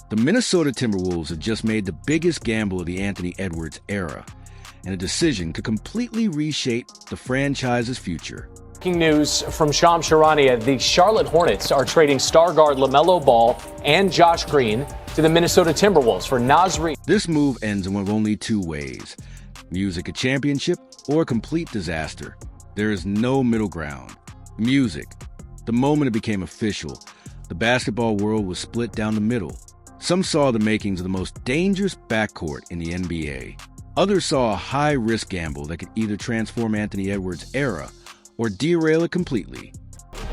The Minnesota Timberwolves have just made the biggest gamble of the Anthony Edwards era, and a decision could completely reshape the franchise's future. Breaking news from Shams Charania. The Charlotte Hornets are trading star guard LaMelo Ball and Josh Green to the Minnesota Timberwolves for Naz Reid. This move ends in one of only two ways: music a championship or a complete disaster. There is no middle ground. Music. The moment it became official, the basketball world was split down the middle. Some saw the makings of the most dangerous backcourt in the NBA. Others saw a high-risk gamble that could either transform Anthony Edwards' era or derail it completely.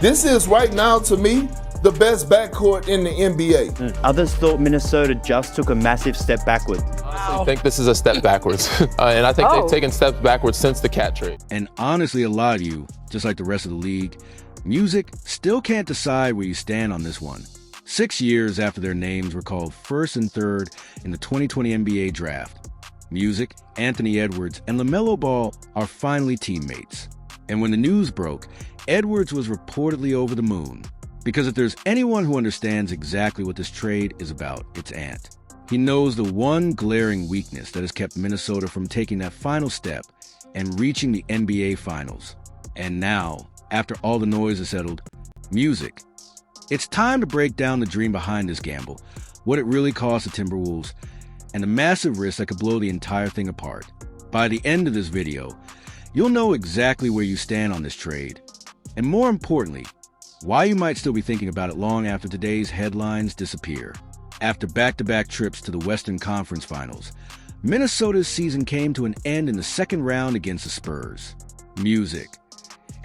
This is, right now, to me, the best backcourt in the NBA. Others thought Minnesota just took a massive step backward. I think this is a step backwards. And I think they've taken steps backwards since the Cat trade. And honestly, a lot of you, just like the rest of the league, music still can't decide where you stand on this one. 6 years after their names were called first and third in the 2020 NBA draft, music, Anthony Edwards, and LaMelo Ball are finally teammates. And when the news broke, Edwards was reportedly over the moon. Because if there's anyone who understands exactly what this trade is about, it's Ant. He knows the one glaring weakness that has kept Minnesota from taking that final step and reaching the NBA Finals. And now, after all the noise is settled, music. It's time to break down the dream behind this gamble, what it really cost the Timberwolves, and the massive risk that could blow the entire thing apart. By the end of this video, you'll know exactly where you stand on this trade, and more importantly, why you might still be thinking about it long after today's headlines disappear. After back-to-back trips to the Western Conference Finals, Minnesota's season came to an end in the second round against the Spurs. Music.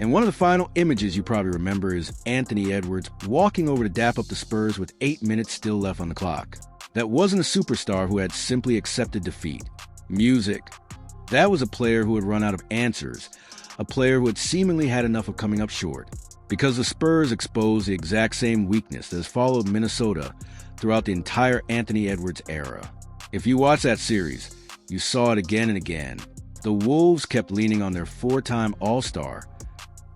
And one of the final images you probably remember is Anthony Edwards walking over to dap up the Spurs with 8 minutes still left on the clock. That wasn't a superstar who had simply accepted defeat. Music. That was a player who had run out of answers, a player who had seemingly had enough of coming up short. Because the Spurs exposed the exact same weakness that has followed Minnesota throughout the entire Anthony Edwards era. If you watch that series, you saw it again and again. The Wolves kept leaning on their four-time All-Star,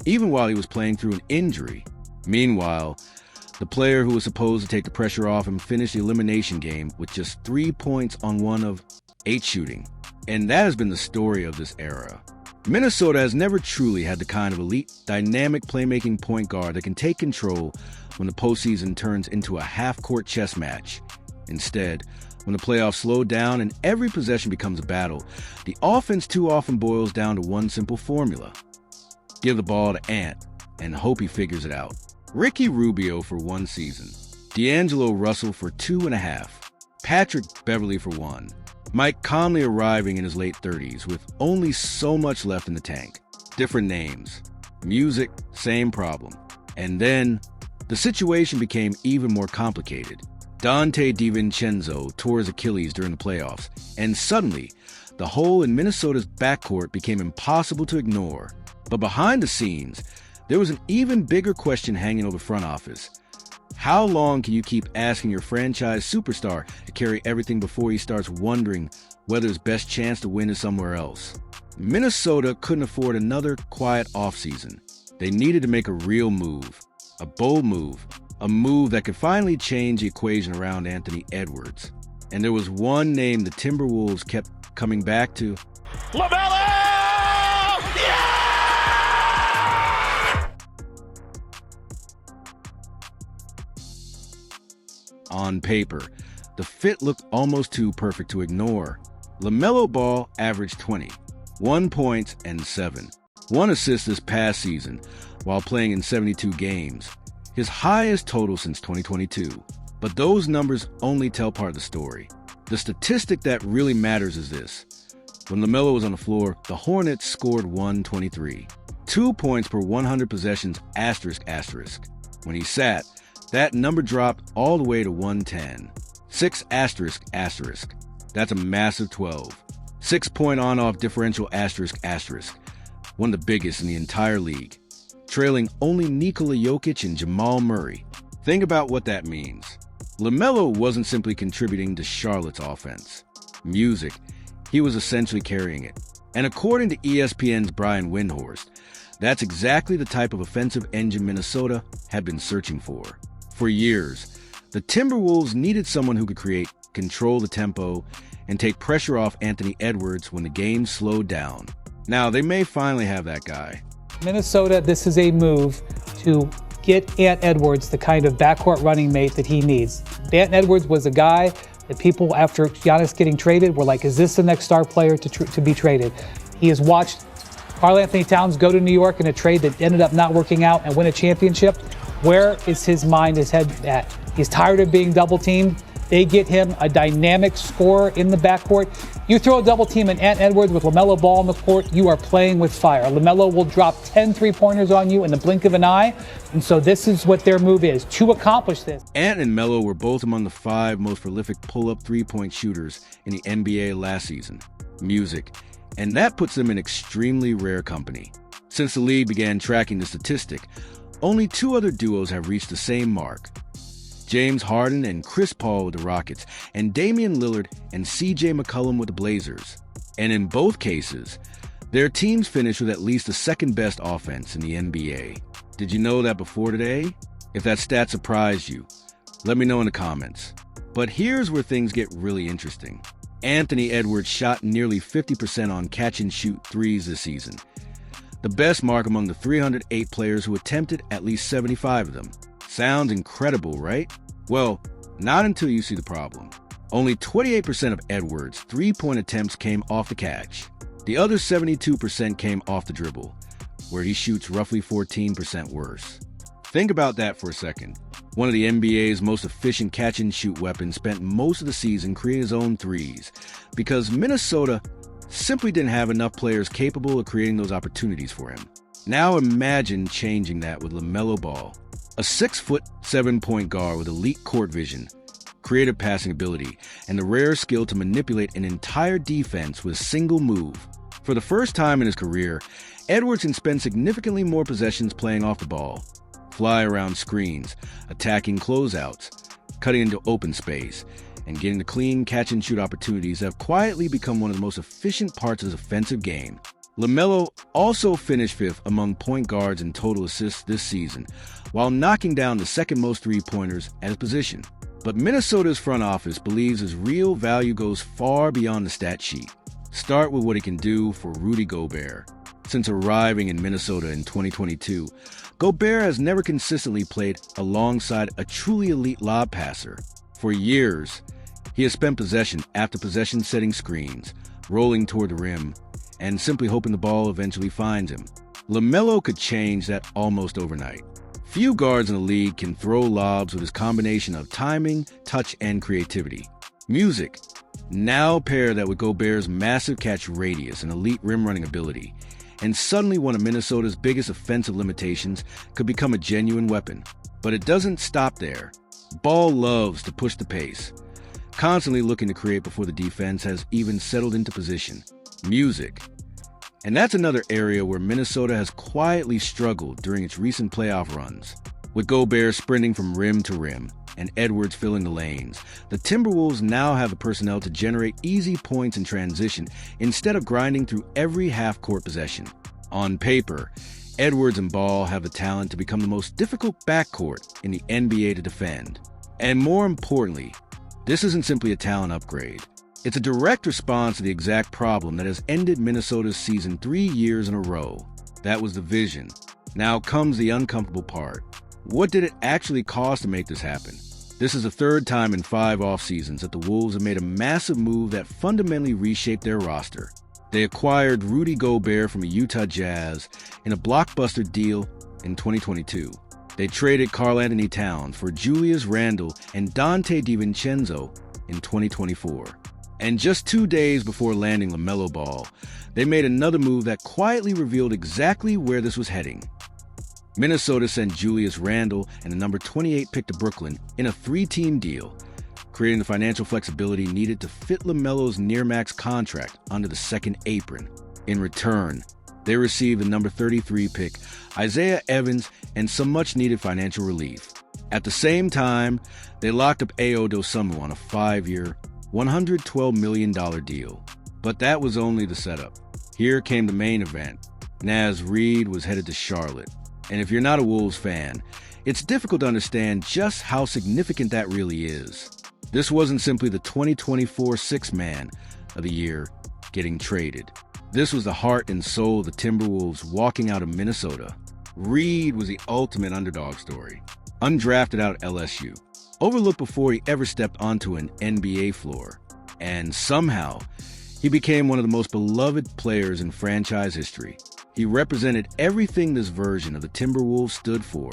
even while he was playing through an injury. Meanwhile, the player who was supposed to take the pressure off and finish the elimination game with just 3 points on 1 of 8 shooting. And that has been the story of this era. Minnesota has never truly had the kind of elite, dynamic playmaking point guard that can take control when the postseason turns into a half-court chess match. Instead, when the playoffs slow down and every possession becomes a battle, the offense too often boils down to one simple formula: give the ball to Ant and hope he figures it out. Ricky Rubio for 1 season, D'Angelo Russell for 2.5, Patrick Beverley for 1, Mike Conley arriving in his late 30s with only so much left in the tank. Different names. Music, same problem. And then, the situation became even more complicated. Dante DiVincenzo tore his Achilles during the playoffs, and suddenly, the hole in Minnesota's backcourt became impossible to ignore. But behind the scenes, there was an even bigger question hanging over the front office. How long can you keep asking your franchise superstar to carry everything before he starts wondering whether his best chance to win is somewhere else? Minnesota couldn't afford another quiet offseason. They needed to make a real move, a bold move, a move that could finally change the equation around Anthony Edwards. And there was one name the Timberwolves kept coming back to. LaMelo! On paper, the fit looked almost too perfect to ignore. LaMelo Ball averaged 20, 1 point and 7, 1 assist this past season while playing in 72 games, his highest total since 2022. But those numbers only tell part of the story. The statistic that really matters is this: when LaMelo was on the floor, the Hornets scored 123, 2 points per 100 possessions ***. When he sat, that number dropped all the way to 110. 6 ***. That's a massive 12. 6-point on-off differential ***. One of the biggest in the entire league. Trailing only Nikola Jokic and Jamal Murray. Think about what that means. LaMelo wasn't simply contributing to Charlotte's offense. Music. He was essentially carrying it. And according to ESPN's Brian Windhorst, that's exactly the type of offensive engine Minnesota had been searching for. For years, The Timberwolves needed someone who could create, control the tempo, and take pressure off Anthony Edwards when the game slowed down. Now, they may finally have that guy. Minnesota, this is a move to get Ant Edwards the kind of backcourt running mate that he needs. Ant Edwards was a guy that people, after Giannis getting traded, were like, is this the next star player to be traded? He has watched Karl-Anthony Towns go to New York in a trade that ended up not working out and win a championship. Where is his mind, his head at? He's tired of being double teamed. They get him a dynamic scorer in the backcourt. You throw a double team in Ant Edwards with LaMelo Ball on the court, you are playing with fire. LaMelo will drop 10 3-pointers on you in the blink of an eye. And so this is what their move is to accomplish this. Ant and Melo were both among the 5 most prolific pull-up three-point shooters in the NBA last season. Music. And that puts them in extremely rare company. Since the league began tracking the statistic, only 2 other duos have reached the same mark. James Harden and Chris Paul with the Rockets, and Damian Lillard and CJ McCollum with the Blazers. And in both cases, their teams finished with at least the second-best offense in the NBA. Did you know that before today? If that stat surprised you, let me know in the comments. But here's where things get really interesting. Anthony Edwards shot nearly 50% on catch-and-shoot threes this season, the best mark among the 308 players who attempted at least 75 of them. Sounds incredible, right? Well, not until you see the problem. Only 28% of Edwards' three-point attempts came off the catch. The other 72% came off the dribble, where he shoots roughly 14% worse. Think about that for a second. One of the NBA's most efficient catch-and-shoot weapons spent most of the season creating his own threes because Minnesota simply didn't have enough players capable of creating those opportunities for him. Now imagine changing that with LaMelo Ball, a 6', 7-point guard with elite court vision, creative passing ability, and the rare skill to manipulate an entire defense with a single move. For the first time in his career, Edwards can spend significantly more possessions playing off the ball, fly around screens, attacking closeouts, cutting into open space, and getting the clean catch-and-shoot opportunities that have quietly become one of the most efficient parts of his offensive game. LaMelo also finished 5th among point guards in total assists this season, while knocking down the second most three-pointers at his position. But Minnesota's front office believes his real value goes far beyond the stat sheet. Start with what he can do for Rudy Gobert. Since arriving in Minnesota in 2022, Gobert has never consistently played alongside a truly elite lob passer. For years, he has spent possession after possession setting screens, rolling toward the rim, and simply hoping the ball eventually finds him. LaMelo could change that almost overnight. Few guards in the league can throw lobs with his combination of timing, touch, and creativity. Music. Now pair that with Gobert's massive catch radius and elite rim-running ability, and suddenly one of Minnesota's biggest offensive limitations could become a genuine weapon. But it doesn't stop there. Ball loves to push the pace, constantly looking to create before the defense has even settled into position. Music. And that's another area where Minnesota has quietly struggled during its recent playoff runs. With Gobert sprinting from rim to rim and Edwards filling the lanes, the Timberwolves now have the personnel to generate easy points in transition instead of grinding through every half-court possession. On paper, Edwards and Ball have the talent to become the most difficult backcourt in the NBA to defend. And more importantly, this isn't simply a talent upgrade. It's a direct response to the exact problem that has ended Minnesota's season 3 years in a row. That was the vision. Now comes the uncomfortable part. What did it actually cost to make this happen? This is the 3rd time in 5 off-seasons that the Wolves have made a massive move that fundamentally reshaped their roster. They acquired Rudy Gobert from the Utah Jazz in a blockbuster deal in 2022. They traded Karl-Anthony Towns for Julius Randle and Dante DiVincenzo in 2024. And just 2 days before landing LaMelo Ball, they made another move that quietly revealed exactly where this was heading. Minnesota sent Julius Randle and the number 28 pick to Brooklyn in a 3-team deal, creating the financial flexibility needed to fit LaMelo's near-max contract under the second apron. In return, they received the number 33 pick, Isaiah Evans, and some much-needed financial relief. At the same time, they locked up Ayo Dosunmu on a 5-year, $112 million deal. But that was only the setup. Here came the main event. Naz Reid was headed to Charlotte. And if you're not a Wolves fan, It's difficult to understand just how significant that really is. This wasn't simply the 2024 Sixth Man of the Year getting traded. This was the heart and soul of the Timberwolves walking out of Minnesota. Reid was the ultimate underdog story. Undrafted out of LSU. Overlooked before he ever stepped onto an NBA floor. And somehow, he became one of the most beloved players in franchise history. He represented everything this version of the Timberwolves stood for.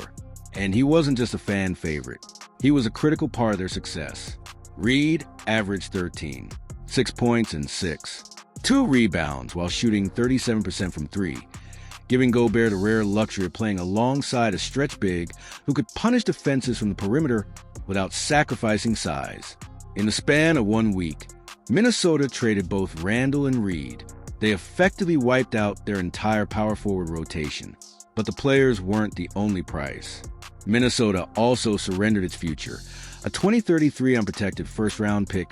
And he wasn't just a fan favorite. He was a critical part of their success. Reid averaged 13, 6 points and 6. 2 rebounds while shooting 37% from 3, giving Gobert the rare luxury of playing alongside a stretch big who could punish defenses from the perimeter without sacrificing size. In the span of 1 week, Minnesota traded both Randle and Reid. They effectively wiped out their entire power forward rotation. But the players weren't the only price. Minnesota also surrendered its future, a 2033 unprotected first-round pick,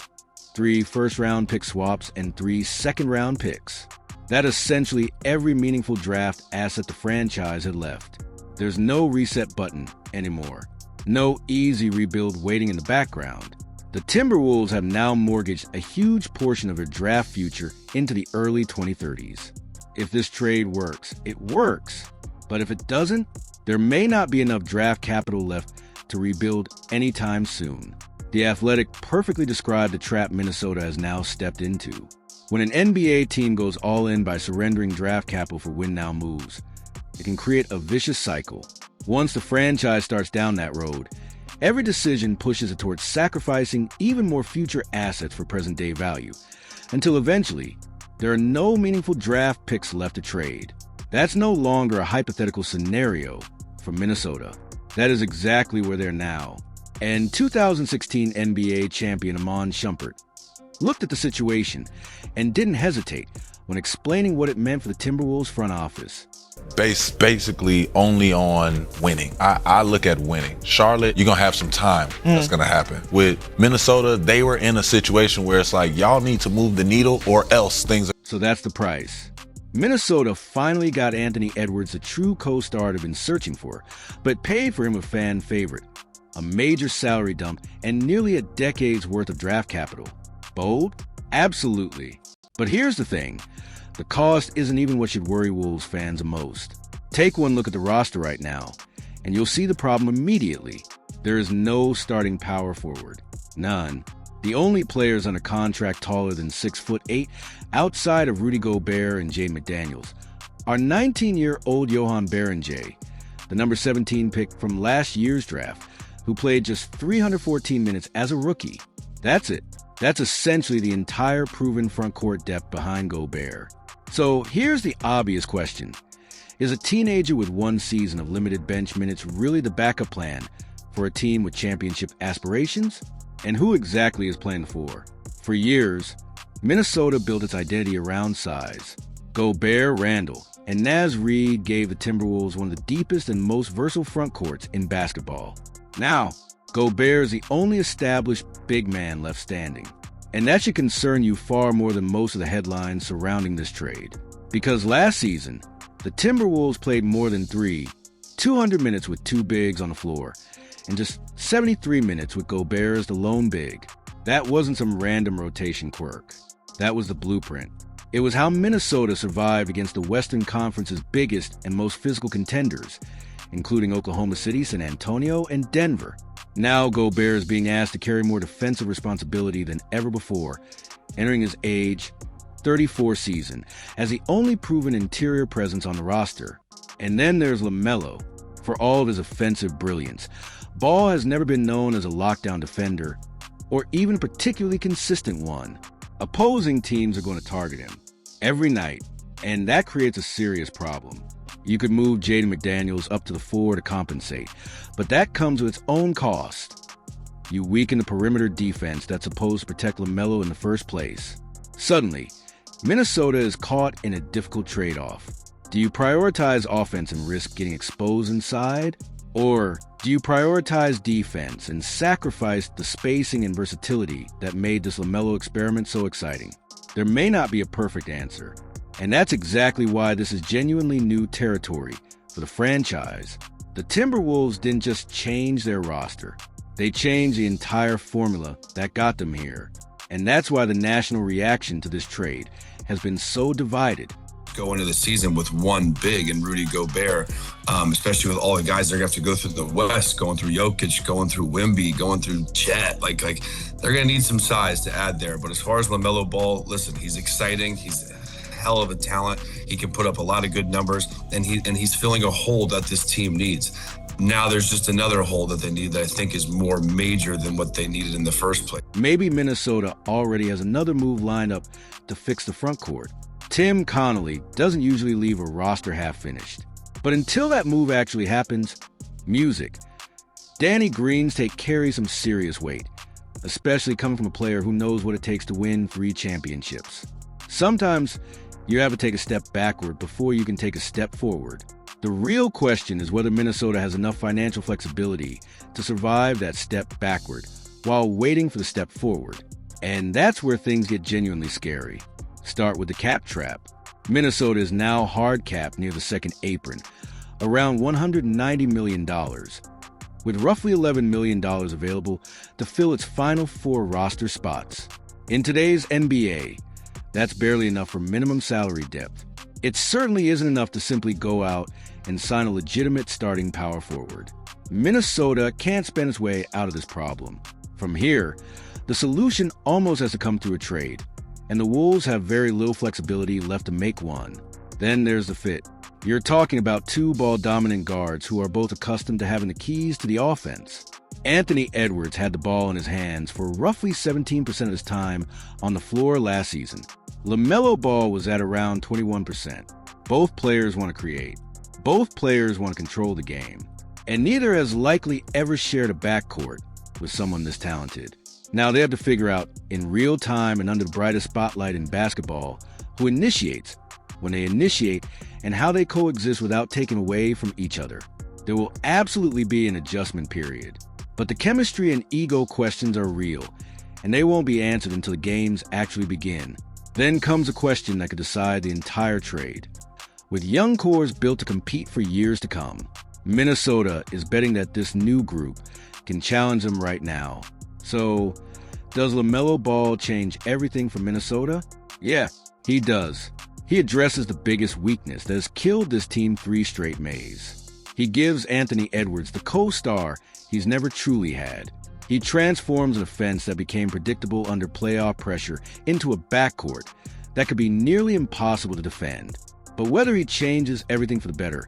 3 first-round pick swaps, and 3 second-round picks. That essentially every meaningful draft asset the franchise had left. There's no reset button anymore. No easy rebuild waiting in the background. The Timberwolves have now mortgaged a huge portion of their draft future into the early 2030s. If this trade works, it works. But if it doesn't, there may not be enough draft capital left to rebuild anytime soon. The Athletic perfectly described the trap Minnesota has now stepped into. When an NBA team goes all in by surrendering draft capital for win-now moves, it can create a vicious cycle. Once the franchise starts down that road, every decision pushes it towards sacrificing even more future assets for present-day value, until eventually, there are no meaningful draft picks left to trade. That's no longer a hypothetical scenario for Minnesota. That is exactly where they're now. And 2016 NBA champion Iman Shumpert looked at the situation and didn't hesitate when explaining what it meant for the Timberwolves front office. Basically only on winning. I look at winning. Charlotte, you're going to have some time that's going to happen. With Minnesota, they were in a situation where it's like, y'all need to move the needle or else things are... So that's the price. Minnesota finally got Anthony Edwards, the true co-star they've been searching for, but paid for him a fan favorite. A major salary dump and nearly a decade's worth of draft capital. Bold? Absolutely. But here's the thing. The cost isn't even what should worry Wolves fans the most. Take one look at the roster right now, and you'll see the problem immediately. There is no starting power forward. None. The only players under contract taller than 6'8", outside of Rudy Gobert and Jaden McDaniels, are 19-year-old Johan Berenjay, the number 17 pick from last year's draft, who played just 314 minutes as a rookie. That's it. That's essentially the entire proven front court depth behind Gobert. So here's the obvious question. Is a teenager with 1 season of limited bench minutes really the backup plan for a team with championship aspirations? And who exactly is playing the 4? For years, Minnesota built its identity around size. Gobert, Randle, and Naz Reid gave the Timberwolves one of the deepest and most versatile front courts in basketball. Now, Gobert is the only established big man left standing. And that should concern you far more than most of the headlines surrounding this trade. Because last season, the Timberwolves played more than 200 minutes with 2 bigs on the floor, and just 73 minutes with Gobert as the lone big. That wasn't some random rotation quirk. That was the blueprint. It was how Minnesota survived against the Western Conference's biggest and most physical contenders, including Oklahoma City, San Antonio, and Denver. Now Gobert is being asked to carry more defensive responsibility than ever before, entering his age 34 season as the only proven interior presence on the roster. And then there's LaMelo. For all of his offensive brilliance, Ball has never been known as a lockdown defender, or even a particularly consistent one. Opposing teams are going to target him every night, and that creates a serious problem. You could move Jaden McDaniels up to the 4 to compensate, but that comes with its own cost. You weaken the perimeter defense that's supposed to protect LaMelo in the first place. Suddenly, Minnesota is caught in a difficult trade-off. Do you prioritize offense and risk getting exposed inside? Or do you prioritize defense and sacrifice the spacing and versatility that made this LaMelo experiment so exciting? There may not be a perfect answer, and that's exactly why this is genuinely new territory for the franchise. The Timberwolves didn't just change their roster. They changed the entire formula that got them here. And that's why the national reaction to this trade has been so divided. Go into the season with one big and Rudy Gobert, especially with all the guys that are going to have to go through the West, going through Jokic, going through Wemby, going through Chet. Like they're going to need some size to add there. But as far as LaMelo Ball, listen, he's exciting. He's a hell of a talent. He can put up a lot of good numbers, and he's filling a hole that this team needs. Now there's just another hole that they need that I think is more major than what they needed in the first place. Maybe Minnesota already has another move lined up to fix the front court. Tim Connolly doesn't usually leave a roster half-finished. But until that move actually happens, music. Danny Green's take carries some serious weight, especially coming from a player who knows what it takes to win 3 championships. Sometimes you have to take a step backward before you can take a step forward. The real question is whether Minnesota has enough financial flexibility to survive that step backward while waiting for the step forward. And that's where things get genuinely scary. Start with the cap trap. Minnesota is now hard capped near the second apron, around $190 million, with roughly $11 million available to fill its final 4 roster spots. In today's NBA, that's barely enough for minimum salary depth. It certainly isn't enough to simply go out and sign a legitimate starting power forward. Minnesota can't spend its way out of this problem. From here, the solution almost has to come through a trade, and the Wolves have very little flexibility left to make one. Then there's the fit. You're talking about 2 ball-dominant guards who are both accustomed to having the keys to the offense. Anthony Edwards had the ball in his hands for roughly 17% of his time on the floor last season. LaMelo Ball was at around 21%. Both players want to create. Both players want to control the game. And neither has likely ever shared a backcourt with someone this talented. Now they have to figure out, in real time and under the brightest spotlight in basketball, who initiates, when they initiate, and how they coexist without taking away from each other. There will absolutely be an adjustment period. But the chemistry and ego questions are real, and they won't be answered until the games actually begin. Then comes a question that could decide the entire trade. With young cores built to compete for years to come, Minnesota is betting that this new group can challenge them right now. So, does LaMelo Ball change everything for Minnesota? Yeah, he does. He addresses the biggest weakness that has killed this team 3 straight Mays. He gives Anthony Edwards the co-star he's never truly had. He transforms an offense that became predictable under playoff pressure into a backcourt that could be nearly impossible to defend. But whether he changes everything for the better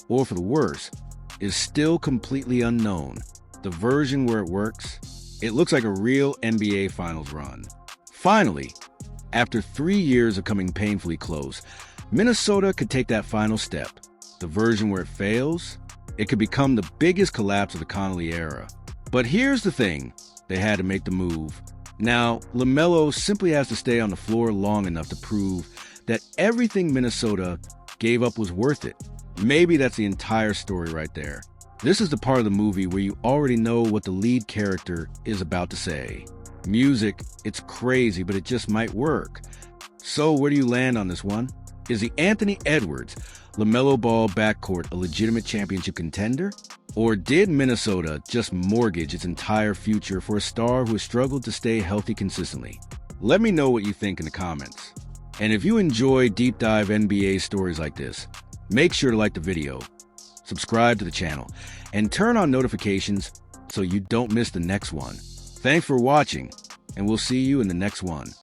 or for the worse is still completely unknown. The version where it works, it looks like a real NBA Finals run. Finally, after 3 years of coming painfully close, Minnesota could take that final step. The version where it fails, it could become the biggest collapse of the Connolly era. But here's the thing, they had to make the move. Now, LaMelo simply has to stay on the floor long enough to prove that everything Minnesota gave up was worth it. Maybe that's the entire story right there. This is the part of the movie where you already know what the lead character is about to say. Music, it's crazy, but it just might work. So where do you land on this one? Is the Anthony Edwards LaMelo Ball backcourt a legitimate championship contender? Or did Minnesota just mortgage its entire future for a star who has struggled to stay healthy consistently? Let me know what you think in the comments. And if you enjoy deep dive NBA stories like this, make sure to like the video, subscribe to the channel, and turn on notifications so you don't miss the next one. Thanks for watching, and we'll see you in the next one.